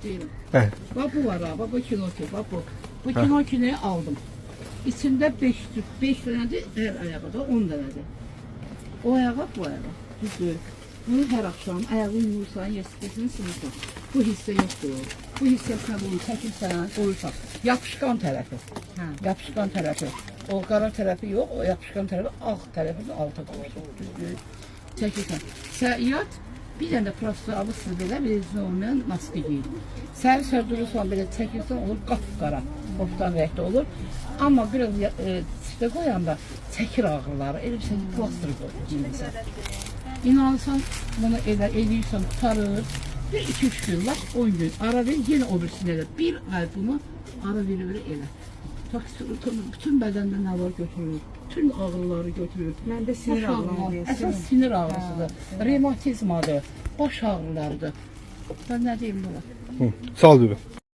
göstərim. Hə. Bax bu var ha, bax bu kinoki, bax bu. Bu kinokini aldım. İçində 5 dənədir, hər ayağı da 10 dənədir. O ayağa, bu ayağa. Düzdür. Bunu hər axşam ayağı yumursan, yestikəsini sınırsan. Bu hissə yoxdur. Bu hissəsinə bunu çəkirsən, qoyursan. Yapışqan tərəfi. Yapışqan tərəfi. O qara tərəfi yox, o yapışqan tərəfi, ağ tərəfini alta qoyursan. Düzdür. Çəkirsən. Səiyyat bir dənə prosto alırsın belə, bir olmayan maske giyin. Səhər durursan belə çəkirsən, olur qapqara, oftan rəngdə olur. Amma biraz çiftə qoyanda çəkir ağrıları, elə bir şey plastır qoyursan. İnanırsan, bunu eləyirsən, tutarır. Bir 2-3 gün, laf 10 gün, ara ver, yenə o birisini elə. Bir ay bunu ara ver elə. Bütün bədəndə nə var götürür, bütün ağrıları götürür. Məndə sinir ağrıları. Əsas sinir ağrısıdır, revmatizmadır, baş ağrılarıdır. Ben ne diyeyim buna? Sağ ol bebe.